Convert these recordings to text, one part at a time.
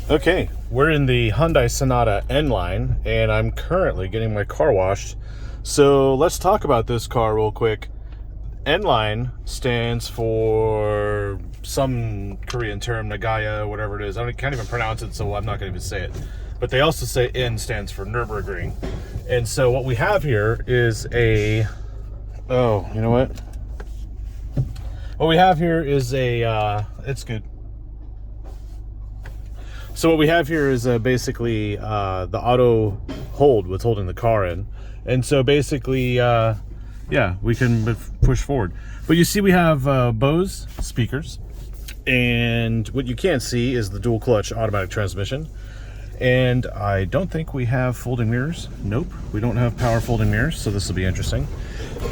Okay, we're in the Hyundai Sonata N-Line, and I'm currently getting my car washed. So let's talk about this car real quick. N-Line stands for some Korean term, Nagaya, whatever it is. I can't even pronounce it, so I'm not going to even say it. But they also say N stands for Nürburgring. And so what we have here is a... Oh, you know what? What we have here is a... it's good. So what we have here is basically the auto hold, what's holding the car in. And so basically, yeah, we can push forward. But you see we have Bose speakers. And what you can't see is the dual clutch automatic transmission. And I don't think we have folding mirrors. Nope, we don't have power folding mirrors, so this will be interesting.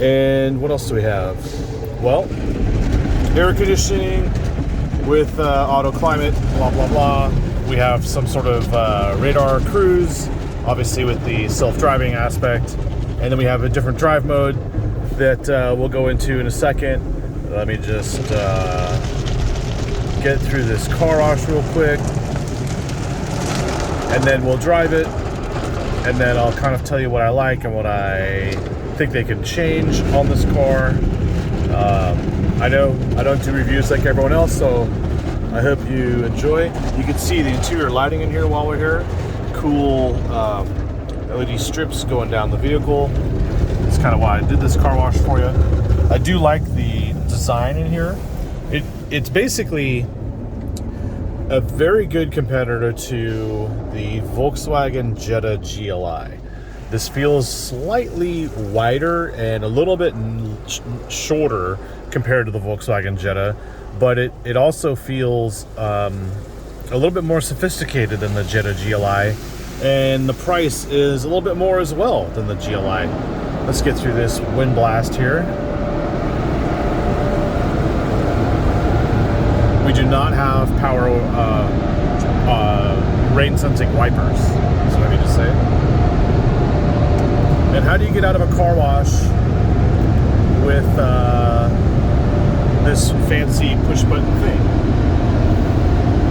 And what else do we have? Well, air conditioning with auto climate, blah, blah, blah. We have some sort of radar cruise, obviously with the self-driving aspect. And then we have a different drive mode that we'll go into in a second. Let me just get through this car wash real quick. And then we'll drive it. And then I'll kind of tell you what I like and what I think they can change on this car. I know I don't do reviews like everyone else, so I hope you enjoy. You can see the interior lighting in here while we're here. Cool LED strips going down the vehicle. That's kind of why I did this car wash for you. I do like the design in here. It's basically a very good competitor to the Volkswagen Jetta GLI. This feels slightly wider and a little bit shorter compared to the Volkswagen Jetta, but it also feels a little bit more sophisticated than the Jetta GLI, and the price is a little bit more as well than the GLI. Let's get through this wind blast here. We do not have power rain sensing wipers, that's what I mean to say. And how do you get out of a car wash with this fancy push button thing?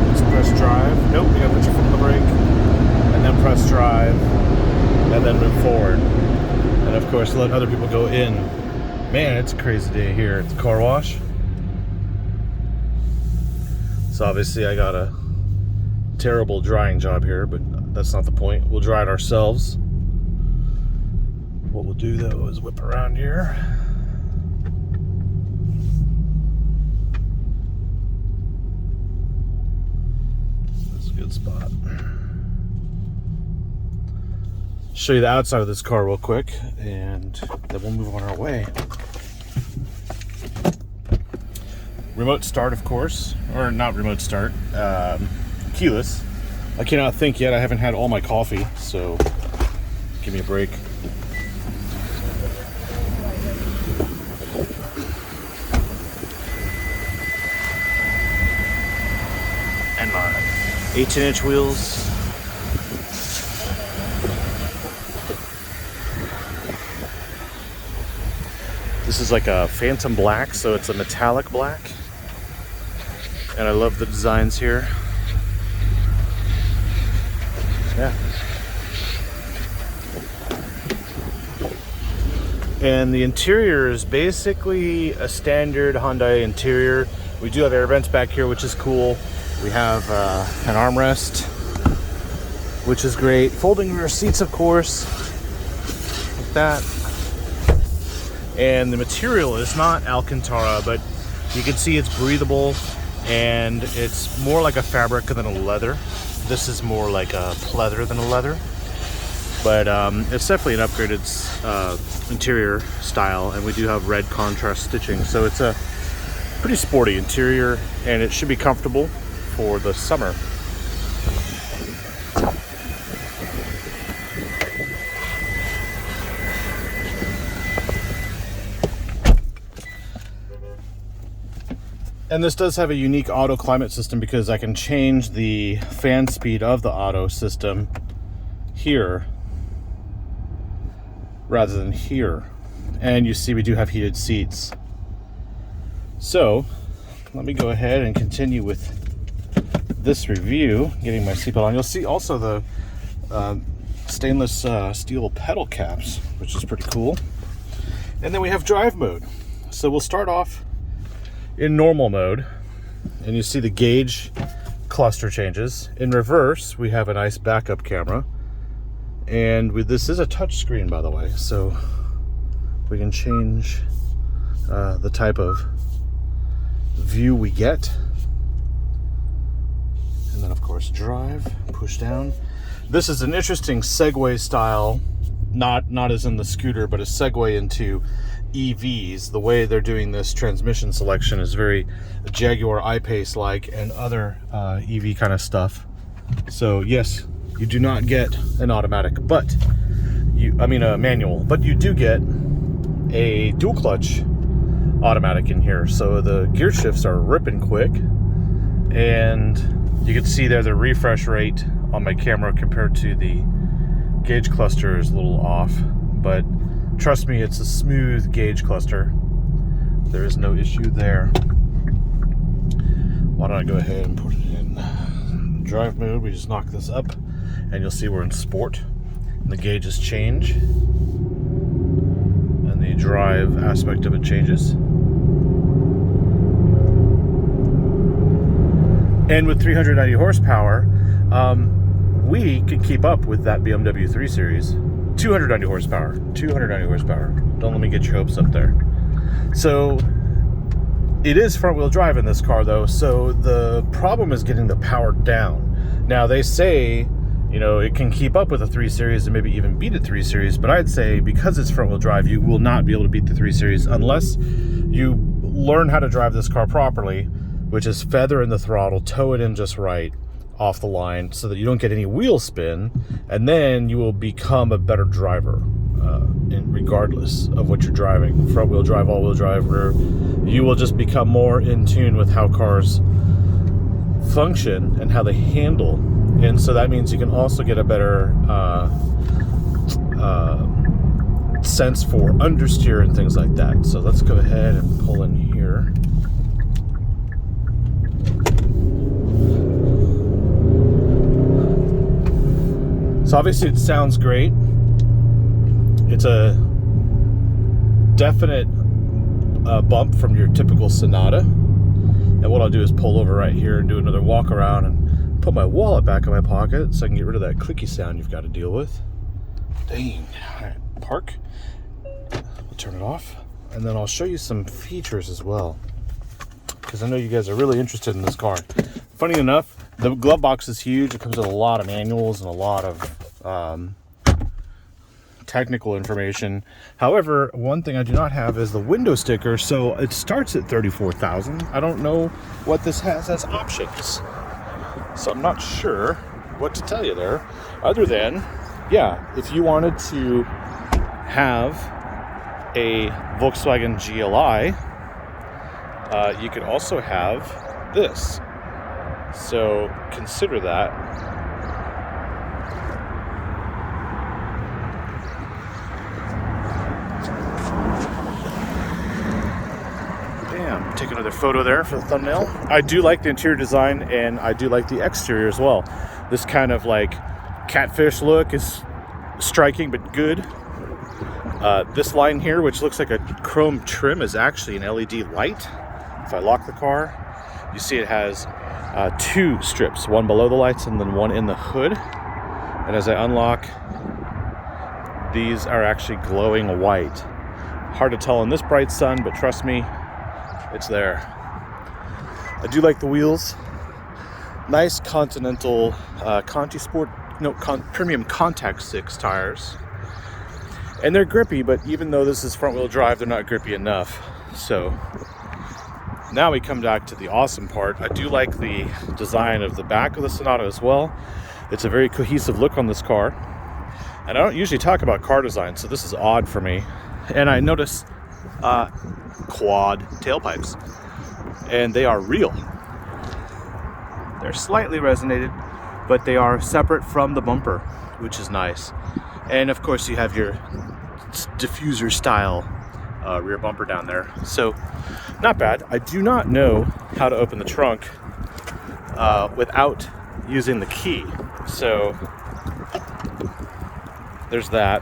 Let's press drive. Nope, you gotta put your foot on the brake. And then press drive. And then move forward. And of course, let other people go in. Man, it's a crazy day here at the car wash. So obviously I got a terrible drying job here, but that's not the point. We'll dry it ourselves. What we'll do though is whip around here. That's a good spot. Show you the outside of this car real quick, and then we'll move on our way. Remote start, of course, or not remote start, keyless. I cannot think yet. I haven't had all my coffee, so give me a break. And my 18-inch wheels. This is like a phantom black, so it's a metallic black. And I love the designs here. Yeah. And the interior is basically a standard Hyundai interior. We do have air vents back here, which is cool. We have an armrest, which is great. Folding rear seats, of course, like that. And the material is not Alcantara, but you can see it's breathable and it's more like a fabric than a leather. This is more like a pleather than a leather, but it's definitely an upgraded interior style, and we do have red contrast stitching, so it's a pretty sporty interior, and it should be comfortable for the summer. And this does have a unique auto climate system because I can change the fan speed of the auto system here rather than here. And you see we do have heated seats. So let me go ahead and continue with this review, getting my seatbelt on, you'll see also the stainless steel pedal caps, which is pretty cool. And then we have drive mode. So we'll start off in normal mode, and you see the gauge cluster changes. In reverse, we have a nice backup camera, and this is a touch screen, by the way, so we can change the type of view we get. And then of course drive, push down. This is an interesting segue style, not as in the scooter, but a segue into EVs. The way they're doing this transmission selection is very Jaguar I-Pace like, and other EV kind of stuff. So yes, you do not get an automatic, but a manual, but you do get a dual clutch automatic in here. So the gear shifts are ripping quick, and you can see there the refresh rate on my camera compared to the gauge cluster is a little off, but trust me, it's a smooth gauge cluster. There is no issue there. Why don't I go ahead and put it in drive mode? We just knock this up and you'll see we're in sport, and the gauges change and the drive aspect of it changes. And with 390 horsepower, we can keep up with that BMW 3 Series. 290 horsepower. Don't let me get your hopes up there. So it is front wheel drive in this car though, so the problem is getting the power down. Now they say, it can keep up with a 3 Series and maybe even beat a 3 Series, but I'd say because it's front wheel drive, you will not be able to beat the 3 Series unless you learn how to drive this car properly, which is feather in the throttle, toe it in just right off the line so that you don't get any wheel spin, and then you will become a better driver, regardless of what you're driving, front wheel drive, all wheel drive, rear. You will just become more in tune with how cars function and how they handle, and so that means you can also get a better sense for understeer and things like that. So let's go ahead and pull in here. So obviously it sounds great. It's a definite bump from your typical Sonata. And what I'll do is pull over right here and do another walk around and put my wallet back in my pocket so I can get rid of that clicky sound you've got to deal with. Dang. All right, park. I'll turn it off. And then I'll show you some features as well, because I know you guys are really interested in this car. Funny enough, the glove box is huge. It comes with a lot of manuals and a lot of technical information. However, one thing I do not have is the window sticker, so it starts at $34,000. I don't know what this has as options, so I'm not sure what to tell you there, other than, yeah, if you wanted to have a Volkswagen GLI, you could also have this. So consider that. Bam, take another photo there for the thumbnail. I do like the interior design, and I do like the exterior as well. This kind of like catfish look is striking but good. This line here, which looks like a chrome trim, is actually an LED light. If I lock the car, you see it has two strips, one below the lights and then one in the hood. And as I unlock, these are actually glowing white. Hard to tell in this bright sun, but trust me, it's there. I do like the wheels. Nice Continental Conti Sport, premium Contact 6 tires. And they're grippy, but even though this is front wheel drive, they're not grippy enough. So now we come back to the awesome part. I do like the design of the back of the Sonata as well. It's a very cohesive look on this car. And I don't usually talk about car design, so this is odd for me. And I notice quad tailpipes, and they are real. They're slightly resonated, but they are separate from the bumper, which is nice. And of course you have your diffuser style rear bumper down there, so not bad. I do not know how to open the trunk, without using the key. So there's that.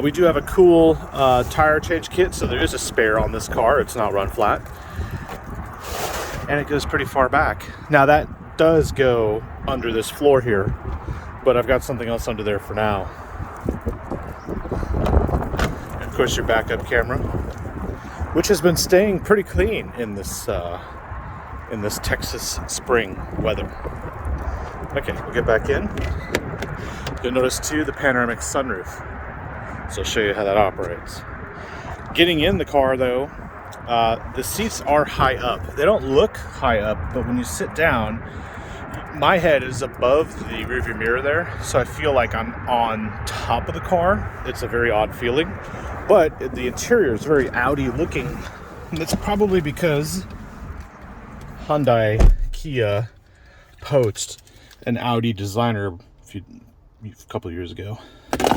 We do have a cool tire change kit, so there is a spare on this car. It's not run flat. And it goes pretty far back. Now that does go under this floor here, but I've got something else under there for now. And of course your backup camera, which has been staying pretty clean in this Texas spring weather. Okay, we'll get back in. You'll notice too the panoramic sunroof. So I'll show you how that operates. Getting in the car though, the seats are high up. They don't look high up, but when you sit down, my head is above the rearview mirror there, so I feel like I'm on top of the car. It's a very odd feeling, but the interior is very Audi looking. And that's probably because Hyundai, Kia poached an Audi designer a couple of years ago.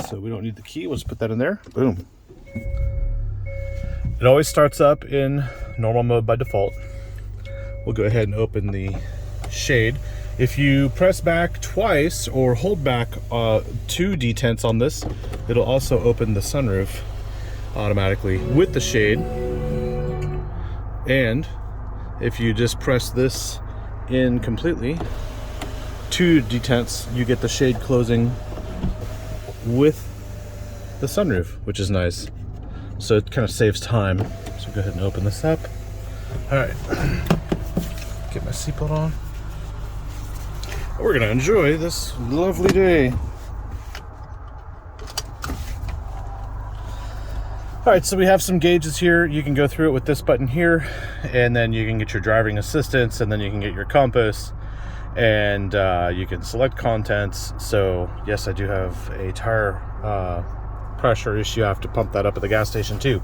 So we don't need the key. Let's put that in there. Boom. It always starts up in normal mode by default. We'll go ahead and open the shade. If you press back twice or hold back 2 detents on this, it'll also open the sunroof automatically with the shade. And if you just press this in completely, 2 detents, you get the shade closing with the sunroof, which is nice. So it kind of saves time. So go ahead and open this up. All right, get my seatbelt on. We're gonna enjoy this lovely day. All right, so we have some gauges here. You can go through it with this button here, and then you can get your driving assistance, and then you can get your compass, and you can select contents. So yes, I do have a tire pressure issue. I have to pump that up at the gas station too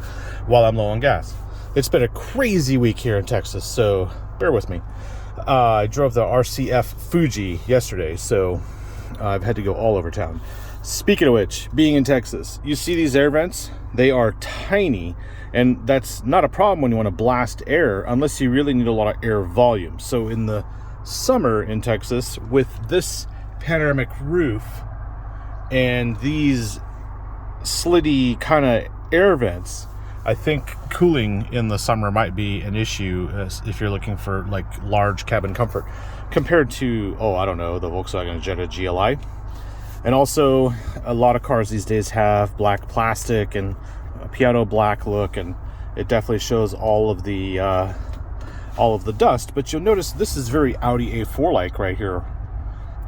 while I'm low on gas. It's been a crazy week here in Texas, so bear with me. I drove the RCF Fuji yesterday, so I've had to go all over town. Speaking of which, being in Texas, you see these air vents? They are tiny, and that's not a problem when you want to blast air unless you really need a lot of air volume. So in the summer in Texas, with this panoramic roof and these slitty kind of air vents, I think cooling in the summer might be an issue if you're looking for like large cabin comfort compared to, I don't know, the Volkswagen Jetta GLI. And also a lot of cars these days have black plastic and a piano black look, and it definitely shows all of the dust. But you'll notice this is very Audi A4 like right here,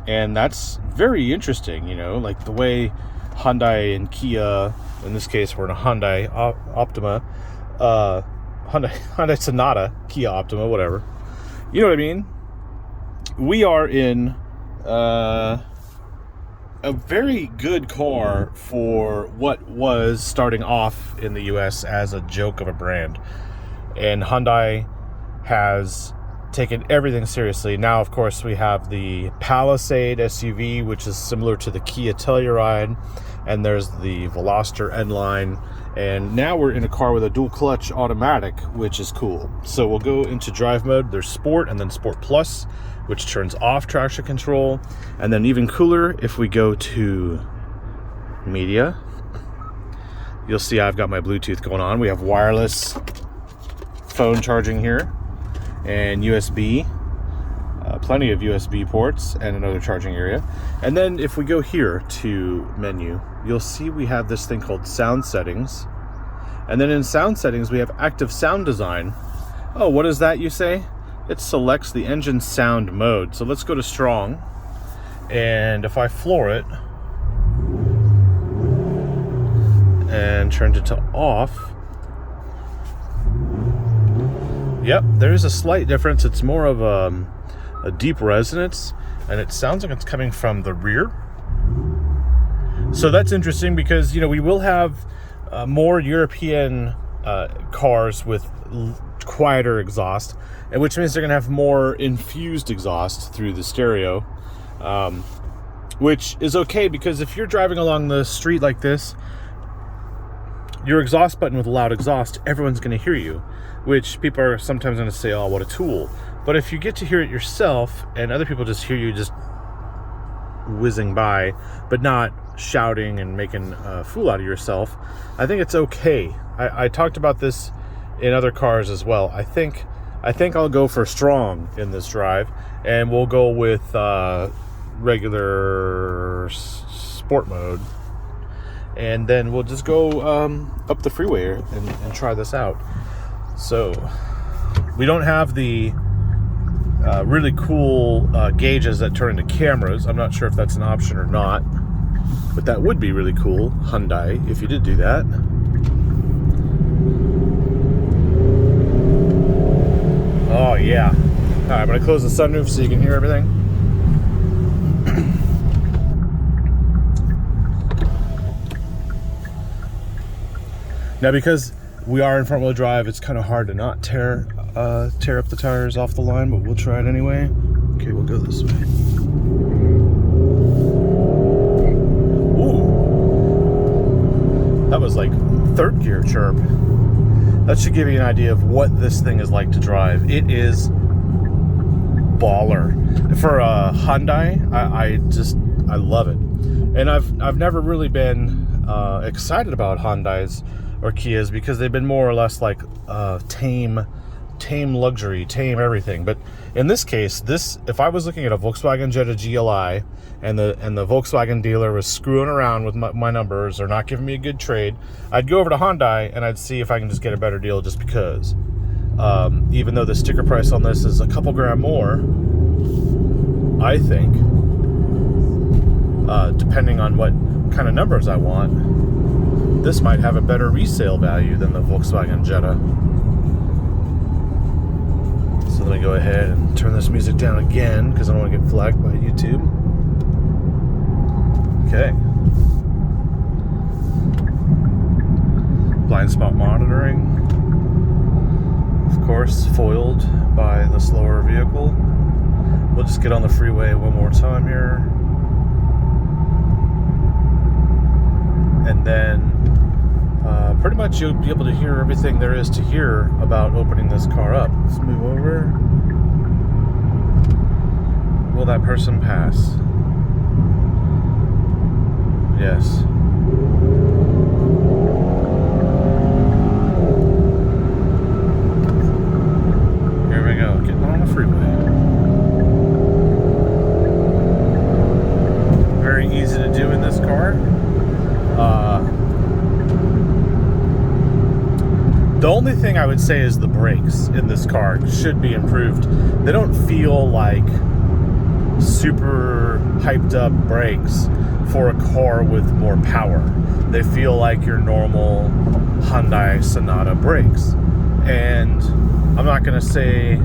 and that's very interesting. You know, like the way Hyundai and Kia, in this case we're in a Hyundai Optima, Hyundai Sonata, Kia Optima, whatever. You know what I mean? We are in a very good car for what was starting off in the US as a joke of a brand. And Hyundai has taken everything seriously. Now, of course, we have the Palisade SUV, which is similar to the Kia Telluride, and there's the Veloster N-Line, and now we're in a car with a dual clutch automatic, which is cool. So we'll go into drive mode. There's Sport and then Sport Plus, which turns off traction control, and then even cooler, if we go to media, you'll see I've got my Bluetooth going on. We have wireless phone charging here, and USB, plenty of USB ports and another charging area. And then if we go here to menu, you'll see we have this thing called sound settings. And then in sound settings, we have active sound design. Oh, what is that, you say? It selects the engine sound mode. So let's go to strong. And if I floor it and turn it to off, yep, there's a slight difference. It's more of a deep resonance, and it sounds like it's coming from the rear. So that's interesting because, you know, we will have more European cars with quieter exhaust, and which means they're going to have more infused exhaust through the stereo, which is okay because if you're driving along the street like this, your exhaust button with loud exhaust, everyone's going to hear you, which people are sometimes going to say, oh, what a tool. But if you get to hear it yourself and other people just hear you just whizzing by, but not shouting and making a fool out of yourself, I think it's okay. I talked about this in other cars as well. I think I'll go for strong in this drive, and we'll go with regular sport mode, and then we'll just go up the freeway and try this out. So we don't have the really cool gauges that turn into cameras. I'm not sure if that's an option or not, but that would be really cool, Hyundai, if you did do that. Oh yeah. All right, I'm gonna close the sunroof so you can hear everything. Now, because we are in front-wheel drive, it's kind of hard to not tear up the tires off the line, but we'll try it anyway. Okay, we'll go this way. Ooh, that was like third gear chirp. That should give you an idea of what this thing is like to drive. It is baller. For a Hyundai, I love it. And I've never really been excited about Hyundais or Kias because they've been more or less like tame luxury, tame everything. But in this case, if I was looking at a Volkswagen Jetta GLI and the Volkswagen dealer was screwing around with my numbers or not giving me a good trade, I'd go over to Hyundai and I'd see if I can just get a better deal just because. Even though the sticker price on this is a couple grand more, I think, depending on what kind of numbers I want, this might have a better resale value than the Volkswagen Jetta. So let me go ahead and turn this music down again because I don't want to get flagged by YouTube. Okay. Blind spot monitoring. Of course, foiled by the slower vehicle. We'll just get on the freeway one more time here. And then pretty much you'll be able to hear everything there is to hear about opening this car up. Let's move over. Will that person pass? Yes. Here we go, getting on the freeway. Very easy to do in this car. The only thing I would say is the brakes in this car should be improved. They don't feel like super hyped up brakes for a car with more power. They feel like your normal Hyundai Sonata brakes. And I'm not going to say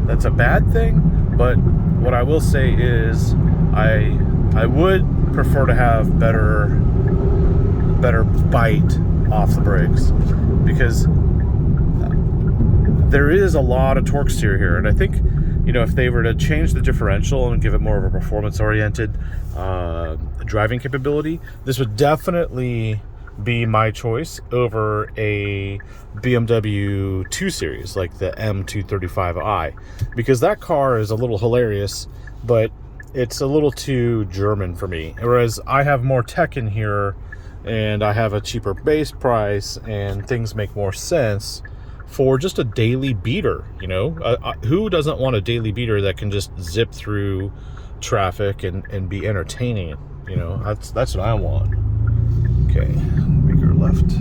that's a bad thing, but what I will say is I would prefer to have better bite off the brakes, because there is a lot of torque steer here, and I think, you know, if they were to change the differential and give it more of a performance-oriented driving capability, this would definitely be my choice over a BMW 2 Series like the M235i, because that car is a little hilarious, but it's a little too German for me. Whereas I have more tech in here, and I have a cheaper base price, and things make more sense for just a daily beater, you know? Who doesn't want a daily beater that can just zip through traffic and be entertaining? You know, that's what I want. Okay, bigger left.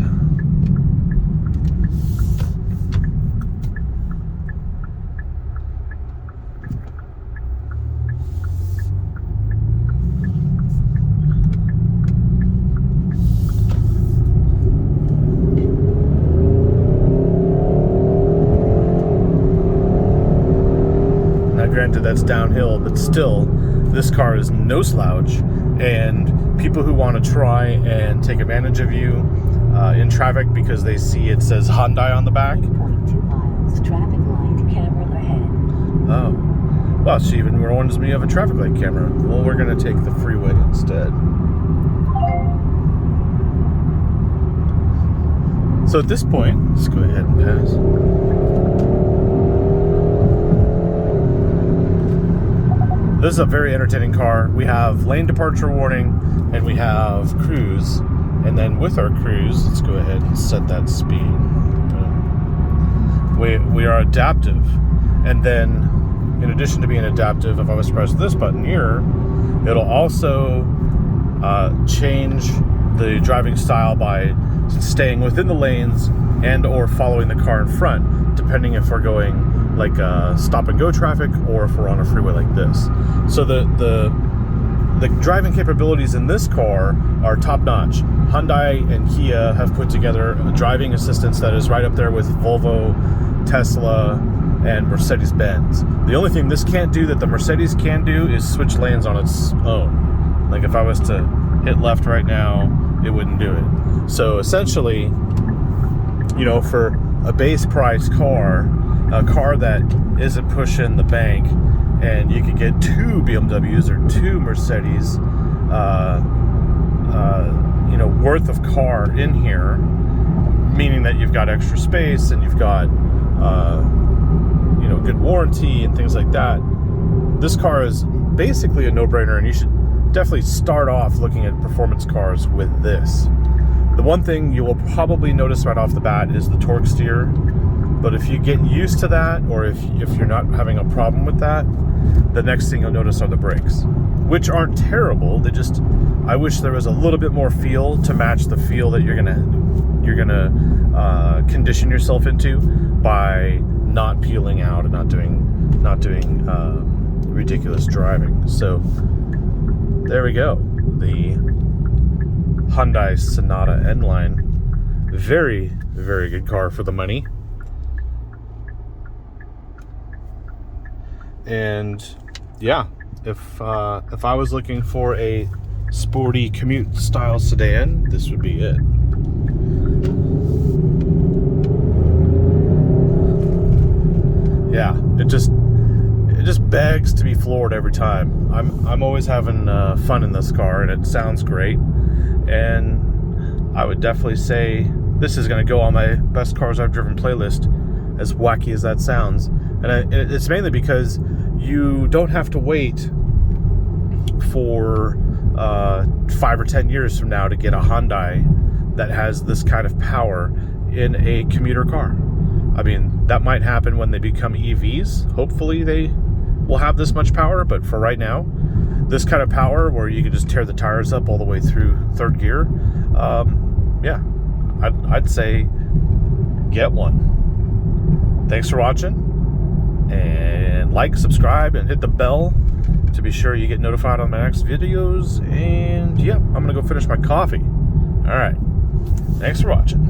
Granted, that's downhill, but still, this car is no slouch, and people who want to try and take advantage of you in traffic because they see it says Hyundai on the back. 8.2 miles, traffic light, camera ahead. Oh, well, she even warns me of a traffic light camera. Well, we're going to take the freeway instead. So at this point, let's go ahead and pass. this is a very entertaining car. We have lane departure warning, and we have cruise. And then with our cruise, let's go ahead and set that speed. We are adaptive. And then, in addition to being adaptive, if I was to press this button here, it'll also change the driving style by staying within the lanes and or following the car in front, depending if we're going like stop and go traffic or if we're on a freeway like this. So the driving capabilities in this car are top notch. Hyundai and Kia have put together a driving assistance that is right up there with Volvo, Tesla, and Mercedes-Benz. The only thing this can't do that the Mercedes can do is switch lanes on its own. Like if I was to hit left right now, it wouldn't do it. So essentially, you know, for a base price car, a car that isn't pushing the bank, and you could get 2 BMWs or 2 Mercedes, you know, worth of car in here, meaning that you've got extra space and you've got, you know, good warranty and things like that. This car is basically a no-brainer, and you should definitely start off looking at performance cars with this. The one thing you will probably notice right off the bat is the torque steer, but if you get used to that, or if you're not having a problem with that, the next thing you'll notice are the brakes, which aren't terrible. They just, I wish there was a little bit more feel to match the feel that you're gonna condition yourself into by not peeling out and not doing ridiculous driving. So there we go. The Hyundai Sonata N-Line. Very, very good car for the money. And yeah, if I was looking for a sporty commute style sedan, this would be it. Yeah, it just begs to be floored every time. I'm always having fun in this car, and it sounds great. And I would definitely say this is going to go on my best cars I've driven playlist, as wacky as that sounds. And it's mainly because you don't have to wait for 5 or 10 years from now to get a Hyundai that has this kind of power in a commuter car. I mean, that might happen when they become EVs. Hopefully they will have this much power, but for right now, this kind of power where you can just tear the tires up all the way through third gear, yeah, I'd say get one. Thanks for watching, and like, subscribe, and hit the bell to be sure you get notified on my next videos. And yeah, I'm gonna go finish my coffee. All right, thanks for watching.